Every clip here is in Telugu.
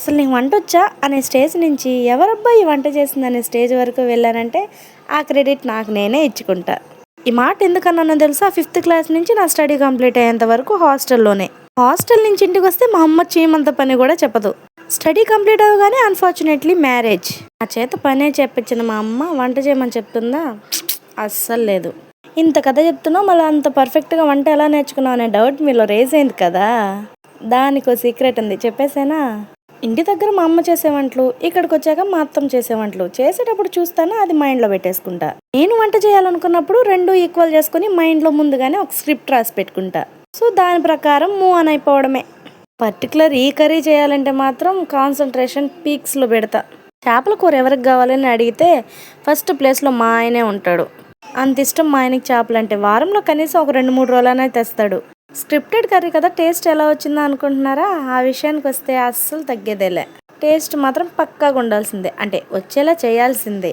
అసలు నీకు వంట వచ్చా అనే స్టేజ్ నుంచి ఎవరబ్బా ఈ వంట చేసింది అనే స్టేజ్ వరకు వెళ్ళానంటే ఆ క్రెడిట్ నాకు నేనే ఇచ్చుకుంటా. ఈ మాట ఎందుకన్నానో తెలుసా? 5th క్లాస్ నుంచి నా స్టడీ కంప్లీట్ అయ్యేంత వరకు హాస్టల్లోనే. హాస్టల్ నుంచి ఇంటికి వస్తే మా అమ్మ చీమంత పని కూడా చెప్పదు. స్టడీ కంప్లీట్ అవ్వగానే అన్ఫార్చునేట్లీ మ్యారేజ్. నా చేత పనే చెప్పించిన మా అమ్మ వంట చేయమని చెప్తుందా? అస్సలు లేదు. ఇంత కథ చెప్తున్నావు, మళ్ళీ అంత పర్ఫెక్ట్గా వంట ఎలా నేర్చుకున్నావు అనే డౌట్ మీలో రేజ్ అయింది కదా. దానికి ఒక సీక్రెట్ ఉంది, చెప్పేసేనా? ఇంటి దగ్గర మా అమ్మ చేసే వంటలు, ఇక్కడికి వచ్చాక మా అత్తమ్మ చేసే వంటలు చేసేటప్పుడు చూస్తాను, అది మైండ్లో పెట్టేసుకుంటా. నేను వంట చేయాలనుకున్నప్పుడు రెండు ఈక్వల్ చేసుకుని మైండ్లో ముందుగానే ఒక స్క్రిప్ట్ రాసి పెట్టుకుంటా. సో దాని ప్రకారం మూవ్ ఆన్ అయిపోవడమే. పర్టికులర్ ఈ కర్రీ చేయాలంటే మాత్రం కాన్సన్ట్రేషన్ పీక్స్లో పెడతా. చేపల కూర ఎవరికి కావాలని అడిగితే ఫస్ట్ ప్లేస్లో మా ఆయనే ఉంటాడు. అంత ఇష్టం మా ఆయనకి చేపలు అంటే. వారంలో కనీసం ఒక 2-3 రోజులనే తెస్తాడు. స్క్రిప్టెడ్ కర్రీ కదా, టేస్ట్ ఎలా వచ్చిందో అనుకుంటున్నారా? ఆ విషయానికి వస్తే అస్సలు తగ్గేదేలే. టేస్ట్ మాత్రం పక్కాగా ఉండాల్సిందే, అంటే వచ్చేలా చేయాల్సిందే.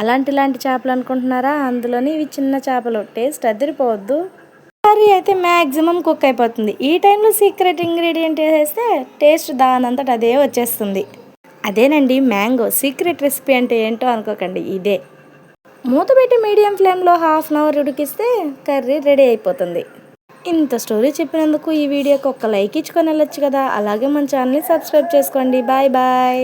ఇలాంటి చేపలు అనుకుంటున్నారా? అందులోని ఇవి చిన్న చేపలు, టేస్ట్ అదిరిపోవద్దు. కర్రీ అయితే మ్యాక్సిమం కుక్ అయిపోతుంది. ఈ టైంలో సీక్రెట్ ఇంగ్రీడియంట్ వేసేస్తే టేస్ట్ దానంతట అదే వచ్చేస్తుంది. అదేనండి మ్యాంగో. సీక్రెట్ రెసిపీ అంటే ఏంటో అనుకోకండి, ఇదే. మూత పెట్టి మీడియం ఫ్లేమ్లో 1/2 అవర్ ఉడికిస్తే కర్రీ రెడీ అయిపోతుంది. ఇంత స్టోరీ చెప్పినందుకు ఈ వీడియోకి ఒక లైక్ ఇచ్చుకొని వెళ్ళొచ్చు కదా. అలాగే మన ఛానల్ని సబ్స్క్రైబ్ చేసుకోండి. Bye bye.